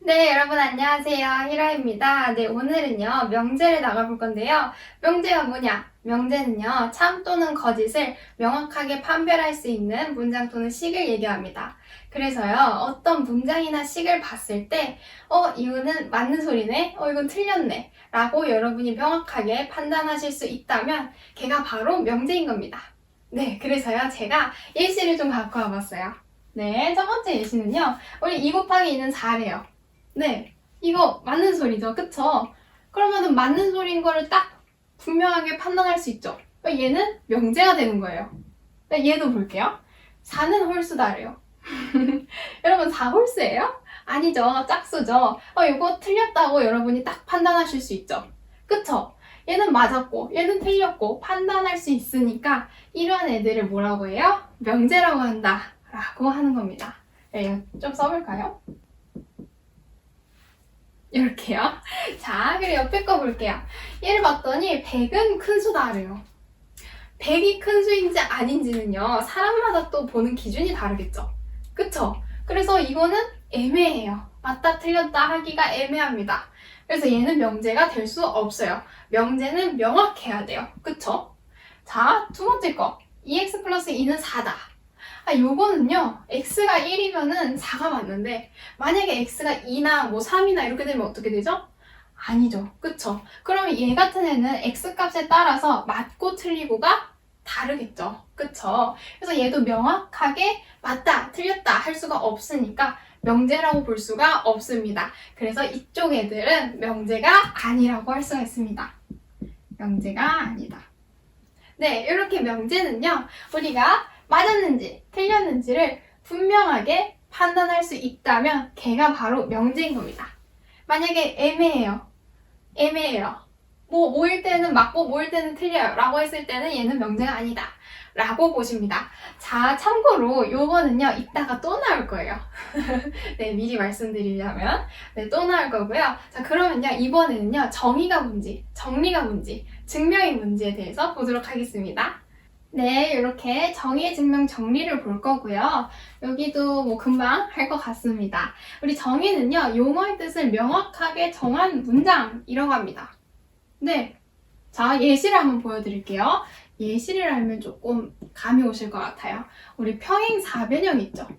네, 여러분 안녕하세요. 히라입니다. 네, 오늘은요, 명제를 나가볼 건데요. 명제가 뭐냐? 명제는요, 참 또는 거짓을 명확하게 판별할 수 있는 문장 또는 식을 얘기합니다. 그래서요, 어떤 문장이나 식을 봤을 때, 이거는 맞는 소리네? 이건 틀렸네? 라고 여러분이 명확하게 판단하실 수 있다면, 걔가 바로 명제인 겁니다. 네, 그래서요, 제가 예시를 좀 갖고 와봤어요. 네, 첫 번째 예시는요, 우리 2 곱하기 2는 4래요. 네, 이거 맞는 소리죠, 그쵸? 그러면은 맞는 소리인 거를 딱 분명하게 판단할 수 있죠. 그러니까 얘는 명제가 되는 거예요. 그러니까 얘도 볼게요. 4는 홀수다래요. 여러분 4 홀수예요? 아니죠, 짝수죠. 이거 틀렸다고 여러분이 딱 판단하실 수 있죠. 그쵸? 얘는 맞았고 얘는 틀렸고 판단할 수 있으니까 이런 애들을 뭐라고 해요? 명제라고 한다 라고 하는 겁니다. 네, 좀 써볼까요? 이렇게요. 자, 그리고 옆에 거 볼게요. 얘를 봤더니 100은 큰 수다래요. 100이 큰 수인지 아닌지는요, 사람마다 또 보는 기준이 다르겠죠. 그쵸? 그래서 이거는 애매해요. 맞다 틀렸다 하기가 애매합니다. 그래서 얘는 명제가 될 수 없어요. 명제는 명확해야 돼요. 그쵸? 자, 두 번째 거. 2x 플러스 2는 4다. 요거는요, x가 1이면은 4가 맞는데, 만약에 x가 2나 뭐 3이나 이렇게 되면 어떻게 되죠? 아니죠. 그쵸? 그러면 얘 같은 애는 x 값에 따라서 맞고 틀리고가 다르겠죠. 그쵸? 그래서 얘도 명확하게 맞다, 틀렸다 할 수가 없으니까 명제라고 볼 수가 없습니다. 그래서 이쪽 애들은 명제가 아니라고 할 수가 있습니다. 명제가 아니다. 네, 이렇게 명제는요, 우리가 맞았는지 틀렸는지를 분명하게 판단할 수 있다면 걔가 바로 명제인 겁니다. 만약에 애매해요. 뭐일 때는 맞고 뭐일 때는 틀려요 라고 했을 때는 얘는 명제가 아니다 라고 보십니다. 자, 참고로 요거는요, 이따가 또 나올 거예요. 네, 미리 말씀드리자면 네, 또 나올 거고요. 자, 그러면요, 이번에는요, 정의가 뭔지, 정리가 뭔지, 증명이 뭔지에 대해서 보도록 하겠습니다. 네, 이렇게 정의, 증명, 정리를 볼 거고요. 여기도 뭐 금방 할 것 같습니다. 우리 정의는요, 용어의 뜻을 명확하게 정한 문장이라고 합니다. 네, 자, 예시를 한번 보여드릴게요. 예시를 알면 조금 감이 오실 것 같아요. 우리 평행사변형 있죠?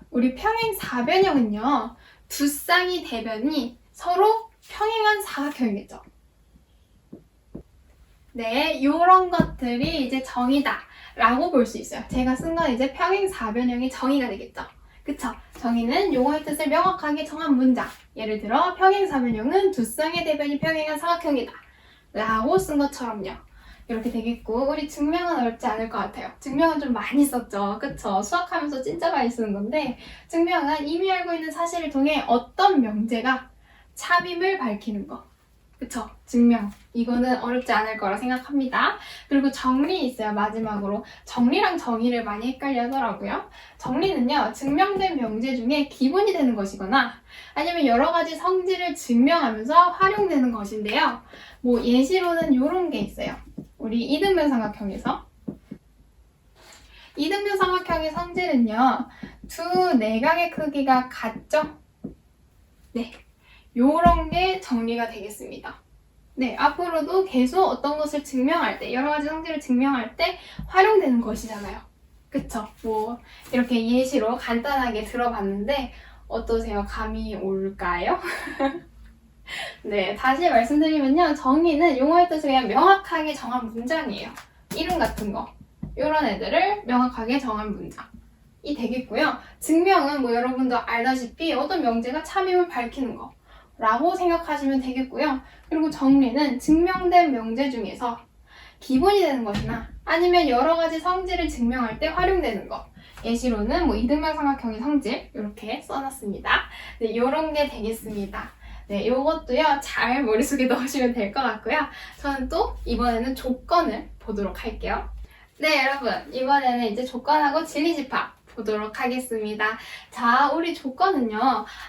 우리 평행사변형은요, 두 쌍의 대변이 서로 평행한 사각형이겠죠? 네, 이런 것들이 이제 정의다 라고 볼 수 있어요. 제가 쓴 건 이제 평행사변형의 정의가 되겠죠. 그쵸? 정의는 용어의 뜻을 명확하게 정한 문장. 예를 들어 평행사변형은 두 쌍의 대변이 평행한 사각형이다 라고 쓴 것처럼요. 이렇게 되겠고, 우리 증명은 어렵지 않을 것 같아요. 증명은 좀 많이 썼죠. 그쵸? 수학하면서 진짜 많이 쓰는 건데, 증명은 이미 알고 있는 사실을 통해 어떤 명제가 참임을 밝히는 것. 그쵸? 증명. 이거는 어렵지 않을 거라 생각합니다. 그리고 정리 있어요, 마지막으로. 정리랑 정의를 많이 헷갈려 하더라고요. 정리는요, 증명된 명제 중에 기본이 되는 것이거나 아니면 여러 가지 성질을 증명하면서 활용되는 것인데요. 뭐 예시로는 이런 게 있어요. 우리 이등변 삼각형에서. 이등변 삼각형의 성질은요, 두 내각의 크기가 같죠? 네. 요런 게 정리가 되겠습니다. 네, 앞으로도 계속 어떤 것을 증명할 때, 여러 가지 성질을 증명할 때 활용되는 것이잖아요. 그쵸? 뭐, 이렇게 예시로 간단하게 들어봤는데, 어떠세요? 감이 올까요? 네, 다시 말씀드리면요. 정의는 용어의 뜻을 그냥 명확하게 정한 문장이에요. 이름 같은 거. 이런 애들을 명확하게 정한 문장이 되겠고요. 증명은 뭐 여러분도 알다시피 어떤 명제가 참임을 밝히는 거. 라고 생각하시면 되겠고요. 그리고 정리는 증명된 명제 중에서 기본이 되는 것이나 아니면 여러 가지 성질을 증명할 때 활용되는 것. 예시로는 뭐 이등변 삼각형의 성질 이렇게 써놨습니다. 네, 이런 게 되겠습니다. 네, 요것도요, 잘 머릿속에 넣으시면 될 것 같고요. 저는 또 이번에는 조건을 보도록 할게요. 네, 여러분, 이번에는 이제 조건하고 진리집합 보도록 하겠습니다. 자, 우리 조건은요,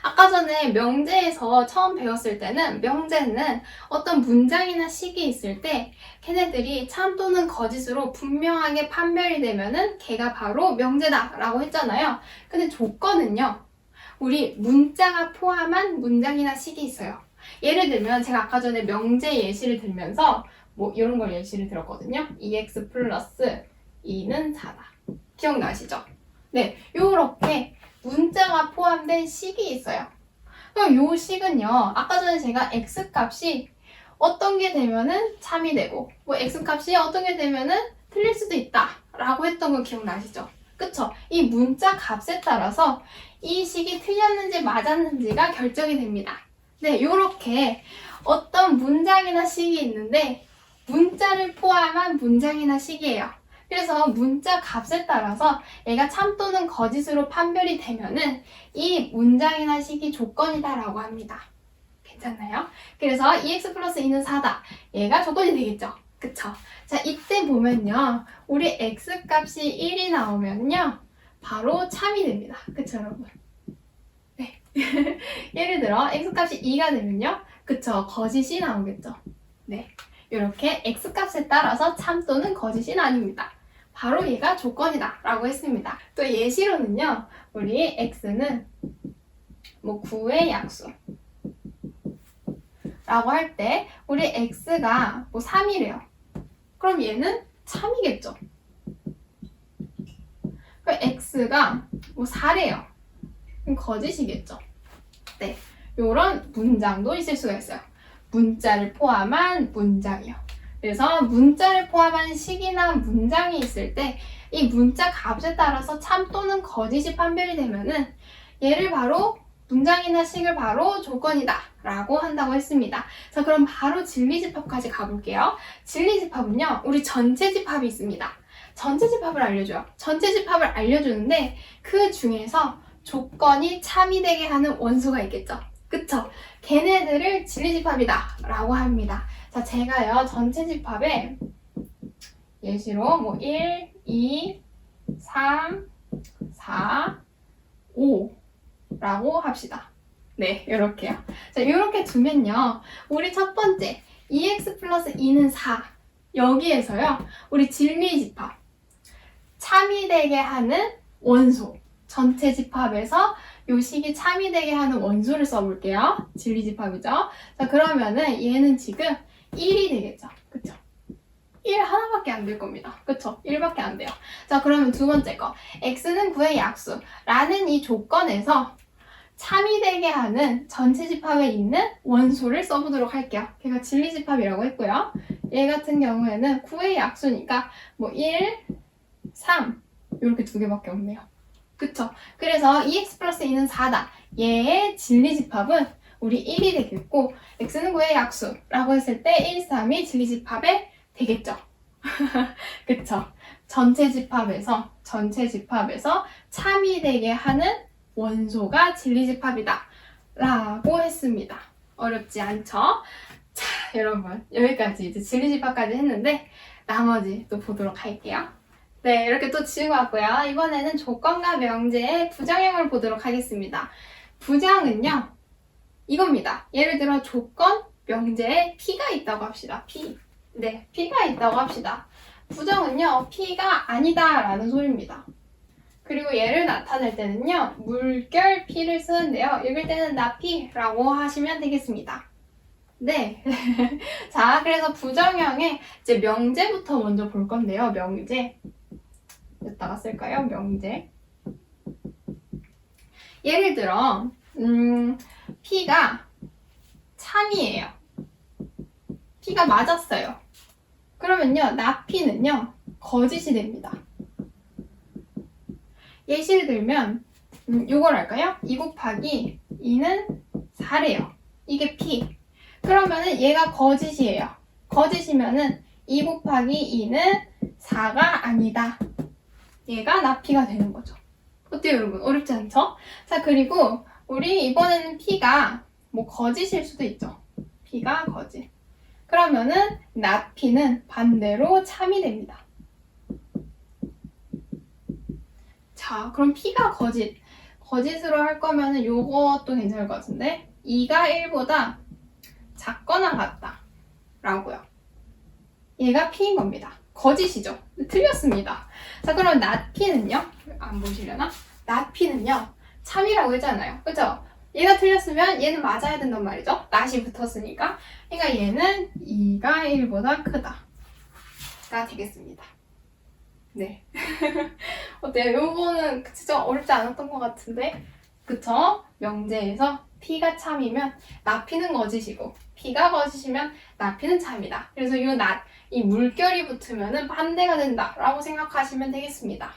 아까 전에 명제에서 처음 배웠을 때는 명제는 어떤 문장이나 식이 있을 때 걔네들이 참 또는 거짓으로 분명하게 판별이 되면은 걔가 바로 명제다 라고 했잖아요. 근데 조건은요, 우리 문자가 포함한 문장이나 식이 있어요. 예를 들면 제가 아까 전에 명제 예시를 들면서 뭐 이런 걸 예시를 들었거든요. 2x 플러스 2는 4다. 기억나시죠? 네, 요렇게 문자가 포함된 식이 있어요. 그럼 요 식은요, 아까 전에 제가 x값이 어떤 게 되면은 참이 되고, 뭐 x값이 어떤 게 되면은 틀릴 수도 있다 라고 했던 거 기억나시죠? 그쵸? 이 문자 값에 따라서 이 식이 틀렸는지 맞았는지가 결정이 됩니다. 네, 요렇게 어떤 문장이나 식이 있는데 문자를 포함한 문장이나 식이에요. 그래서 문자 값에 따라서 얘가 참 또는 거짓으로 판별이 되면은 이 문장이나 식이 조건이다 라고 합니다. 괜찮나요? 그래서 2x 플러스 2는 4다. 얘가 조건이 되겠죠? 그쵸? 자, 이때 보면요. 우리 x 값이 1이 나오면요. 바로 참이 됩니다. 그쵸, 여러분? 네. 예를 들어 x 값이 2가 되면요. 그쵸? 거짓이 나오겠죠? 네. 이렇게 x 값에 따라서 참 또는 거짓이 나뉩니다. 바로 얘가 조건이다 라고 했습니다. 또 예시로는요. 우리 x는 뭐 9의 약수 라고 할 때 우리 x가 뭐 3이래요. 그럼 얘는 참이겠죠. 그럼 x가 뭐 4래요. 그럼 거짓이겠죠. 네, 요런 문장도 있을 수가 있어요. 문자를 포함한 문장이요. 그래서 문자를 포함한 식이나 문장이 있을 때 이 문자 값에 따라서 참 또는 거짓이 판별이 되면은 얘를 바로 문장이나 식을 바로 조건이다 라고 한다고 했습니다. 자, 그럼 바로 진리집합까지 가볼게요. 진리집합은요, 우리 전체집합이 있습니다. 전체집합을 알려줘요. 전체집합을 알려주는데 그 중에서 조건이 참이 되게 하는 원소가 있겠죠. 그쵸? 걔네들을 진리집합이다 라고 합니다. 자, 제가요 전체집합에 예시로 뭐 1, 2, 3, 4, 5 라고 합시다. 네, 요렇게요. 자, 요렇게 두면요. 우리 첫 번째 2x 플러스 2는 4 여기에서요. 우리 진리집합 참이 되게 하는 원소 전체 집합에서 요 식이 참이 되게 하는 원소를 써볼게요. 진리집합이죠. 자, 그러면은 얘는 지금 1이 되겠죠. 그쵸? 1 하나밖에 안 될 겁니다. 그쵸? 1밖에 안 돼요. 자, 그러면 두 번째 거 x는 9의 약수라는 이 조건에서 참이 되게 하는 전체 집합에 있는 원소를 써보도록 할게요. 걔가 진리집합이라고 했고요. 얘 같은 경우에는 9의 약수니까 뭐 1, 3 이렇게 두 개밖에 없네요. 그쵸? 그래서 2x 플러스 2는 4다. 얘의 진리집합은 우리 1이 되겠고 x는 9의 약수라고 했을 때 1, 3이 진리집합에 되겠죠? 그쵸? 전체 집합에서 참이 되게 하는 원소가 진리집합이다 라고 했습니다. 어렵지 않죠? 자, 여러분 여기까지 이제 진리집합까지 했는데 나머지 또 보도록 할게요. 네, 이렇게 또 지우고 왔고요. 이번에는 조건과 명제의 부정형을 보도록 하겠습니다. 부정은요 이겁니다. 예를 들어 조건, 명제에 P가 있다고 합시다. P. 네, P가 있다고 합시다. 부정은요 P가 아니다 라는 소리입니다. 그리고 얘를 나타낼 때는요 물결 P를 쓰는데요. 읽을 때는 나 P라고 하시면 되겠습니다. 네. 자, 그래서 부정형의 이제 명제부터 먼저 볼 건데요. 명제. 여기다가 쓸까요? 명제. 예를 들어 P가 참이에요. P가 맞았어요. 그러면요 나 P는요 거짓이 됩니다. 예시를 들면 요걸 할까요? 2 곱하기 2는 4래요. 이게 P. 그러면은 얘가 거짓이에요. 거짓이면은 2 곱하기 2는 4가 아니다. 얘가 나 P가 되는 거죠. 어때요 여러분? 어렵지 않죠? 자, 그리고 우리 이번에는 P가 뭐 거짓일 수도 있죠. P가 거짓. 그러면은 나 P는 반대로 참이 됩니다. 자, 그럼 P가 거짓으로 할 거면은 요것도 괜찮을 것 같은데 2가 1보다 작거나 같다 라고요. 얘가 P인 겁니다. 거짓이죠. 틀렸습니다. 자, 그럼 나 P는요? 안 보시려나? 나 P는요 참이라고 했잖아요. 그쵸? 얘가 틀렸으면 얘는 맞아야 된단 말이죠. 낫이 붙었으니까. 그러니까 얘는 2가 1보다 크다가 되겠습니다. 네. 어때요? 요거는 진짜 어렵지 않았던 것 같은데. 그쵸? 명제에서 P가 참이면 나피는 거짓이고 P가 거짓이면 나피는 참이다. 그래서 이 물결이 붙으면 반대가 된다라고 생각하시면 되겠습니다.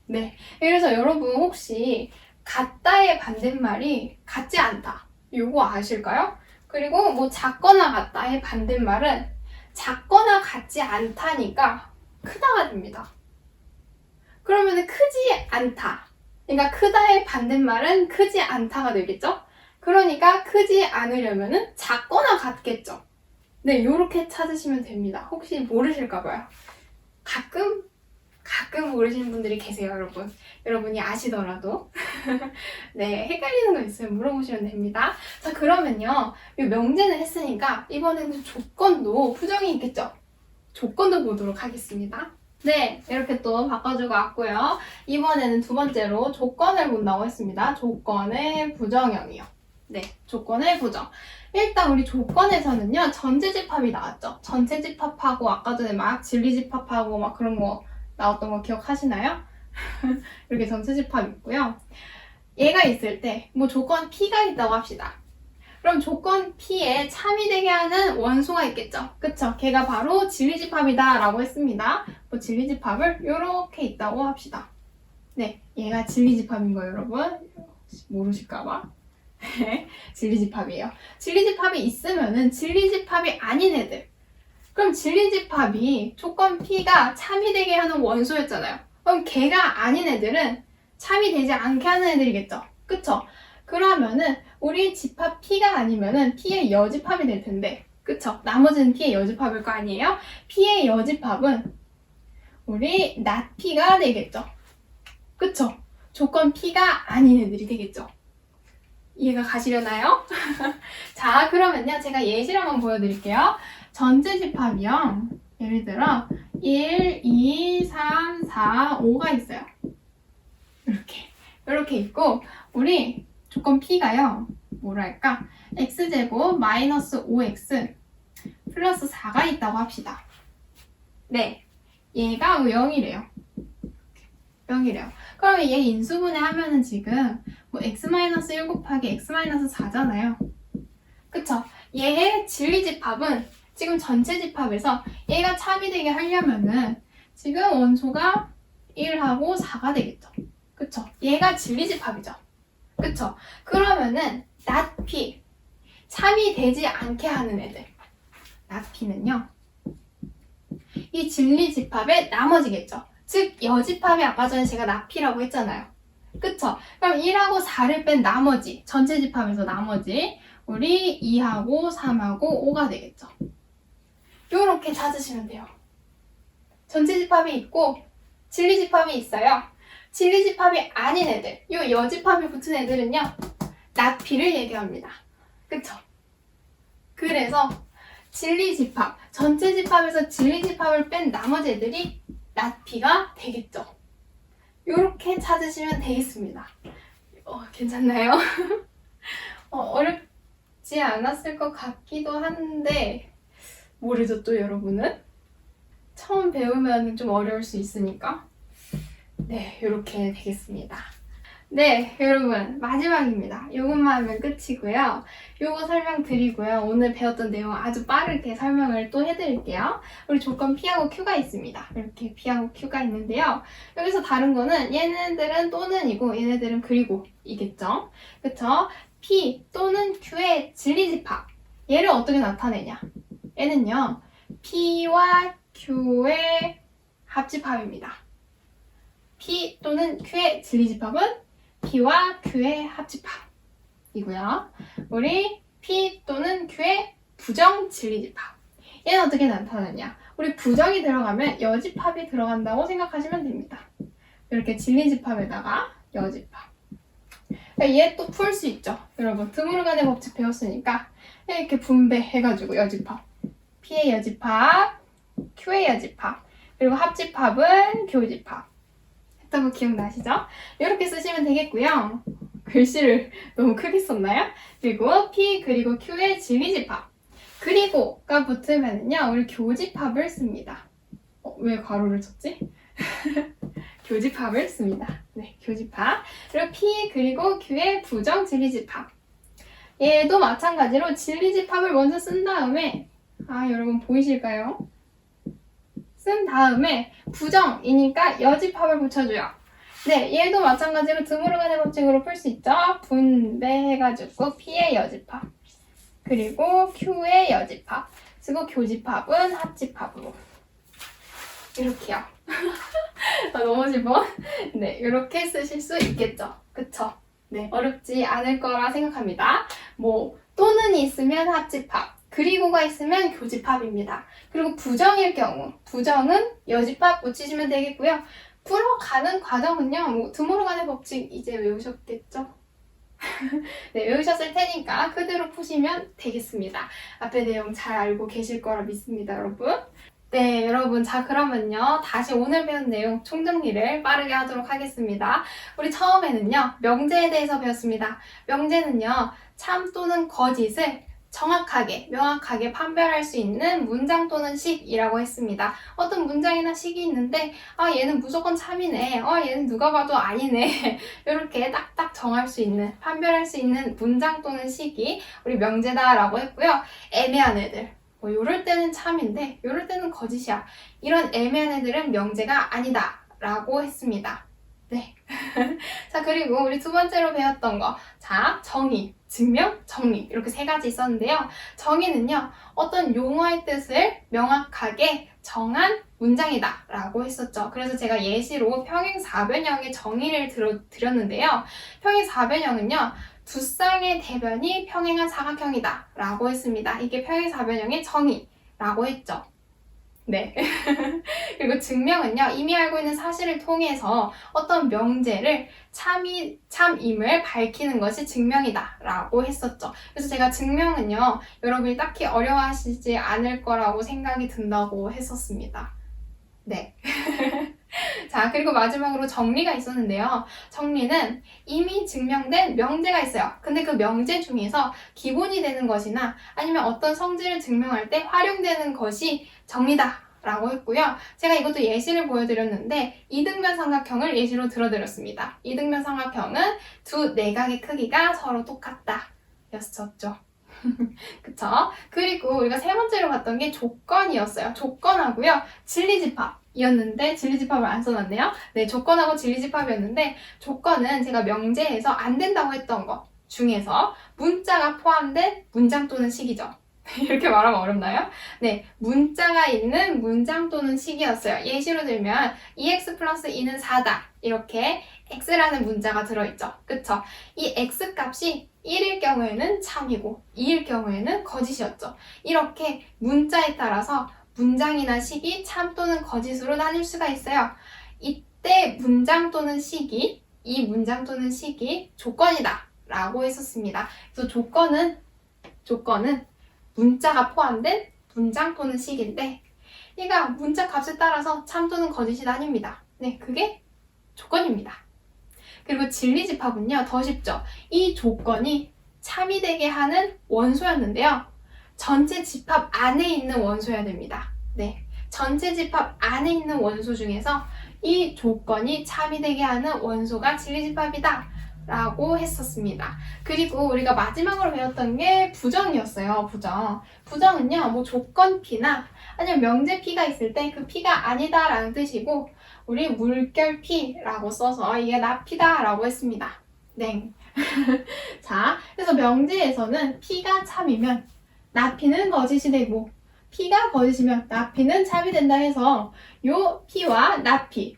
네. 그래서 여러분 혹시 같다의 반대말이 같지 않다. 요거 아실까요? 그리고 뭐 작거나 같다의 반대말은 작거나 같지 않다니까 크다가 됩니다. 그러면 크지 않다. 그러니까 크다의 반대말은 크지 않다가 되겠죠? 그러니까 크지 않으려면 작거나 같겠죠? 네, 요렇게 찾으시면 됩니다. 혹시 모르실까봐요. 가끔 모르시는 분들이 계세요, 여러분. 여러분이 아시더라도. 네, 헷갈리는 거 있으면 물어보시면 됩니다. 자, 그러면요. 이 명제는 했으니까 이번에는 조건도 부정이 있겠죠? 조건도 보도록 하겠습니다. 네, 이렇게 또 바꿔주고 왔고요. 이번에는 두 번째로 조건을 본다고 했습니다. 조건의 부정형이요. 네, 조건의 부정. 일단 우리 조건에서는요, 전체집합이 나왔죠. 전체집합하고 아까 전에 막 진리집합하고 막 그런 거 나왔던 거 기억하시나요? 이렇게 전체집합 있고요. 얘가 있을 때 뭐 조건 P가 있다고 합시다. 그럼 조건 P에 참이 되게 하는 원소가 있겠죠. 그쵸? 걔가 바로 진리집합이다 라고 했습니다. 뭐 진리집합을 이렇게 있다고 합시다. 네, 얘가 진리집합인 거예요, 여러분. 모르실까봐. 진리집합이에요. 진리집합이 있으면은 진리집합이 아닌 애들. 그럼 진리집합이 조건 P가 참이 되게 하는 원소였잖아요. 그럼 걔가 아닌 애들은 참이 되지 않게 하는 애들이겠죠. 그쵸? 그러면은 우리 집합 P가 아니면은 P의 여집합이 될 텐데, 그쵸? 나머지는 P의 여집합일 거 아니에요? P의 여집합은 우리 not P가 되겠죠. 그쵸? 조건 P가 아닌 애들이 되겠죠. 이해가 가시려나요? 자, 그러면요. 제가 예시를 한번 보여드릴게요. 전체 집합이요. 예를 들어 1, 2, 3, 4, 5가 있어요. 이렇게 있고 우리 조건 P가요. 뭐랄까? x제곱 마이너스 5x 플러스 4가 있다고 합시다. 네, 얘가 0이래요. 0이래요. 그러면 얘 인수분해 하면은 지금 뭐 x-1 곱하기 x-4잖아요. 그쵸? 얘의 진리집합은 지금 전체 집합에서 얘가 참이 되게 하려면은 지금 원소가 1하고 4가 되겠죠. 그쵸? 얘가 진리집합이죠. 그쵸? 그러면은 not P 참이 되지 않게 하는 애들 not P는요 이 진리집합의 나머지겠죠. 즉 여집합이 아까 전에 제가 not P라고 했잖아요. 그쵸? 그럼 1하고 4를 뺀 나머지 전체 집합에서 나머지 우리 2하고 3하고 5가 되겠죠. 요렇게 찾으시면 돼요. 전체 집합이 있고 진리 집합이 있어요. 진리 집합이 아닌 애들, 요 여집합이 붙은 애들은요 not P를 얘기합니다. 그쵸? 그래서 진리 집합, 전체 집합에서 진리 집합을 뺀 나머지 애들이 not P가 되겠죠. 요렇게 찾으시면 되겠습니다. 괜찮나요? 어렵지 않았을 것 같기도 한데 모르죠 또 여러분은? 처음 배우면 좀 어려울 수 있으니까 네, 요렇게 되겠습니다. 네, 여러분 마지막입니다. 요것만 하면 끝이고요. 요거 설명드리고요. 오늘 배웠던 내용 아주 빠르게 설명을 또 해드릴게요. 우리 조건 P하고 Q가 있습니다. 이렇게 P하고 Q가 있는데요. 여기서 다른 거는 얘네들은 또는이고 얘네들은 그리고 이겠죠. 그쵸? P 또는 Q의 진리집합. 얘를 어떻게 나타내냐? 얘는요. P와 Q의 합집합입니다. P 또는 Q의 진리집합은 P와 Q의 합집합이고요. 우리 P 또는 Q의 부정 진리집합. 얘는 어떻게 나타나냐? 우리 부정이 들어가면 여집합이 들어간다고 생각하시면 됩니다. 이렇게 진리집합에다가 여집합. 얘 또 풀 수 있죠. 여러분 드물간의 법칙 배웠으니까 이렇게 분배해가지고 여집합. P의 여집합, Q의 여집합, 그리고 합집합은 교집합. 했던 거 기억나시죠? 이렇게 쓰시면 되겠고요. 글씨를 너무 크게 썼나요? 그리고 P 그리고 Q의 진리집합. 그리고가 붙으면요, 우리 교집합을 씁니다. 왜 가로를 쳤지? 교집합을 씁니다. 네, 교집합. 그리고 P 그리고 Q의 부정 진리집합. 얘도 마찬가지로 진리집합을 먼저 쓴 다음에, 여러분 보이실까요? 쓴 다음에 부정이니까 여집합을 붙여줘요. 네, 얘도 마찬가지로 드모르간의 법칙으로 풀 수 있죠. 분배해가지고 P의 여집합, 그리고 Q의 여집합, 그리고 교집합은 합집합으로. 이렇게요. 넘어질 뻔? 네, 이렇게 쓰실 수 있겠죠. 그쵸? 네, 어렵지 않을 거라 생각합니다. 또는이 있으면 합집합, 그리고가 있으면 교집합입니다. 그리고 부정일 경우, 부정은 여집합 붙이시면 되겠고요. 풀어가는 과정은요, 드모르간의 법칙 이제 외우셨겠죠? 네, 외우셨을 테니까 그대로 푸시면 되겠습니다. 앞에 내용 잘 알고 계실 거라 믿습니다, 여러분. 네, 여러분. 자, 그러면요, 다시 오늘 배운 내용 총정리를 빠르게 하도록 하겠습니다. 우리 처음에는요, 명제에 대해서 배웠습니다. 명제는요, 참 또는 거짓을 정확하게, 명확하게 판별할 수 있는 문장 또는 식이라고 했습니다. 어떤 문장이나 식이 있는데, 얘는 무조건 참이네. 얘는 누가 봐도 아니네. 이렇게 딱딱 정할 수 있는, 판별할 수 있는 문장 또는 식이 우리 명제다라고 했고요. 애매한 애들. 요럴 때는 참인데, 요럴 때는 거짓이야. 이런 애매한 애들은 명제가 아니다. 라고 했습니다. 네. 자, 그리고 우리 두 번째로 배웠던 거. 자, 정의, 증명, 정리. 이렇게 세 가지 있었는데요. 정의는요, 어떤 용어의 뜻을 명확하게 정한 문장이다. 라고 했었죠. 그래서 제가 예시로 평행사변형의 정의를 드렸는데요. 평행사변형은요, 두 쌍의 대변이 평행한 사각형이다. 라고 했습니다. 이게 평행사변형의 정의라고 했죠. 네. 그리고 증명은요, 이미 알고 있는 사실을 통해서 어떤 명제를 참임을 밝히는 것이 증명이다 라고 했었죠. 그래서 제가 증명은요, 여러분이 딱히 어려워하시지 않을 거라고 생각이 든다고 했었습니다. 네. 자, 그리고 마지막으로 정리가 있었는데요. 정리는 이미 증명된 명제가 있어요. 근데 그 명제 중에서 기본이 되는 것이나 아니면 어떤 성질을 증명할 때 활용되는 것이 정리다 라고 했고요. 제가 이것도 예시를 보여드렸는데 이등변 삼각형을 예시로 들어드렸습니다. 이등변 삼각형은 두 내각의 크기가 서로 똑같다 였었죠. 그쵸? 그리고 우리가 세 번째로 봤던 게 조건이었어요. 조건하고요. 진리집합이었는데 진리집합을 안 써놨네요. 네, 조건하고 진리집합이었는데 조건은 제가 명제에서 안 된다고 했던 것 중에서 문자가 포함된 문장 또는 식이죠. 이렇게 말하면 어렵나요? 네, 문자가 있는 문장 또는 식이었어요. 예시로 들면 2x 플러스 2는 4다. 이렇게 x라는 문자가 들어있죠. 그쵸? 이 x 값이 1일 경우에는 참이고 2일 경우에는 거짓이었죠. 이렇게 문자에 따라서 문장이나 식이 참 또는 거짓으로 나뉠 수가 있어요. 이때 문장 또는 식이, 이 문장 또는 식이 조건이다 라고 했었습니다. 그래서 조건은 문자가 포함된 문장 또는 식인데 얘가 문자 값에 따라서 참 또는 거짓이 나뉩니다. 네, 그게 조건입니다. 그리고 진리집합은요, 더 쉽죠. 이 조건이 참이 되게 하는 원소였는데요. 전체 집합 안에 있는 원소여야 됩니다. 네, 전체 집합 안에 있는 원소 중에서 이 조건이 참이 되게 하는 원소가 진리집합이다 라고 했었습니다. 그리고 우리가 마지막으로 배웠던 게 부정이었어요. 부정은요, 조건 P나 아니면 명제 P가 있을 때 그 P가 아니다 라는 뜻이고 우리 물결 P라고 써서 이게 나 P다 라고 했습니다. 네. 자, 그래서 명제에서는 P가 참이면 나 P는 거짓이 되고 P가 거짓이면 나 P는 참이 된다 해서 요 P와 나 P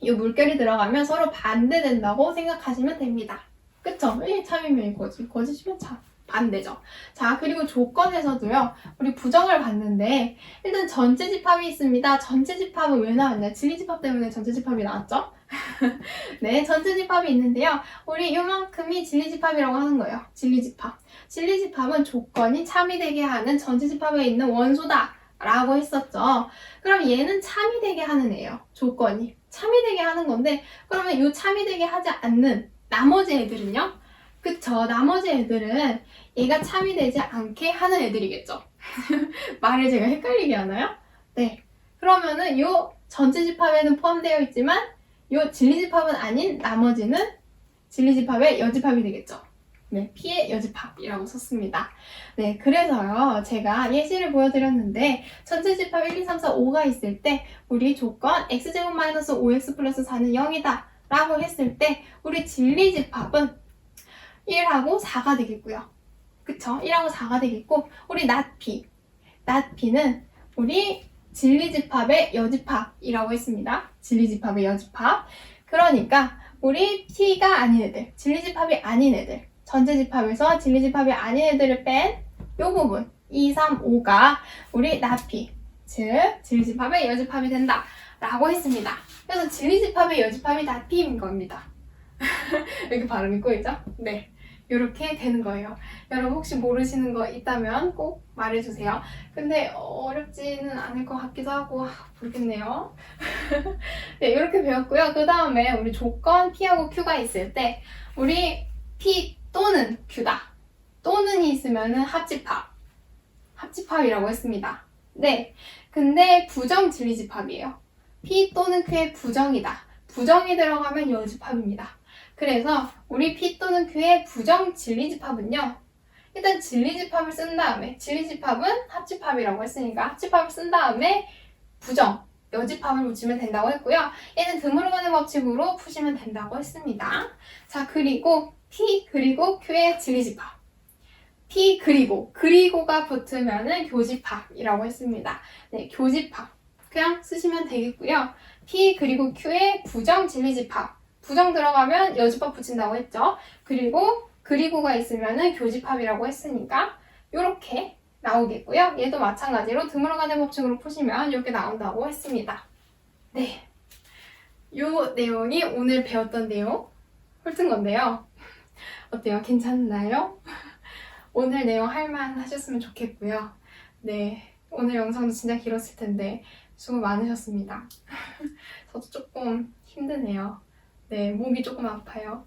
이 물결이 들어가면 서로 반대된다고 생각하시면 됩니다. 그쵸? 참이면 거짓이면 참. 반대죠. 자, 그리고 조건에서도요, 우리 부정을 봤는데, 일단 전체 집합이 있습니다. 전체 집합은 왜 나왔냐? 진리집합 때문에 전체 집합이 나왔죠? 네, 전체 집합이 있는데요. 우리 요만큼이 진리집합이라고 하는 거예요. 진리집합. 진리집합은 조건이 참이 되게 하는 전체 집합에 있는 원소다. 라고 했었죠. 그럼 얘는 참이 되게 하는 애예요. 조건이. 참이 되게 하는 건데, 그러면 이 참이 되게 하지 않는 나머지 애들은요? 그쵸. 나머지 애들은 얘가 참이 되지 않게 하는 애들이겠죠. 말을 제가 헷갈리게 하나요? 네. 그러면은 요 전체 집합에는 포함되어 있지만 요 진리집합은 아닌 나머지는 진리집합의 여집합이 되겠죠. 네, P의 여집합이라고 썼습니다. 네, 그래서요, 제가 예시를 보여드렸는데, 전체 집합 1, 2, 3, 4, 5가 있을 때, 우리 조건 x제곱 마이너스 5x 플러스 4는 0이다 라고 했을 때, 우리 진리집합은 1하고 4가 되겠고요. 그쵸? 1하고 4가 되겠고, 우리 P는 우리 진리집합의 여집합이라고 했습니다. 진리집합의 여집합. 그러니까, 우리 P가 아닌 애들, 진리집합이 아닌 애들, 전체집합에서 진리집합이 아닌 애들을 뺀 요 부분 2, 3, 5가 우리 나피, 즉 진리집합의 여집합이 된다 라고 했습니다. 그래서 진리집합의 여집합이 나피인 겁니다. 이렇게 발음이 꼬이죠? 네, 이렇게 되는 거예요. 여러분 혹시 모르시는 거 있다면 꼭 말해주세요. 근데 어렵지는 않을 것 같기도 하고 모르겠네요. 네, 이렇게 배웠고요. 그 다음에 우리 조건 P하고 Q가 있을 때 우리 P 또는 Q다. 또는이 있으면은 합집합이라고 했습니다. 네, 근데 부정 진리집합이에요. P 또는 Q의 부정이다. 부정이 들어가면 여집합입니다. 그래서 우리 P 또는 Q의 부정 진리집합은요. 일단 진리집합을 쓴 다음에 진리집합은 합집합이라고 했으니까 합집합을 쓴 다음에 부정, 여집합을 붙이면 된다고 했고요. 얘는 드물어 가는 법칙으로 푸시면 된다고 했습니다. 자, 그리고 P 그리고 Q의 진리집합. P 그리고가 붙으면은 교집합이라고 했습니다. 네, 교집합. 그냥 쓰시면 되겠고요. P 그리고 Q의 부정 진리집합. 부정 들어가면 여집합 붙인다고 했죠. 그리고가 있으면은 교집합이라고 했으니까 이렇게 나오겠고요. 얘도 마찬가지로 드물어 가는 법칙으로 푸시면 이렇게 나온다고 했습니다. 네. 요 내용이 오늘 배웠던 내용 훑은 건데요. 어때요? 괜찮나요? 오늘 내용 할만 하셨으면 좋겠고요. 네, 오늘 영상도 진짜 길었을 텐데 수고 많으셨습니다. 저도 조금 힘드네요. 네, 목이 조금 아파요.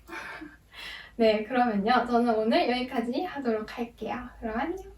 네, 그러면요. 저는 오늘 여기까지 하도록 할게요. 그럼 안녕.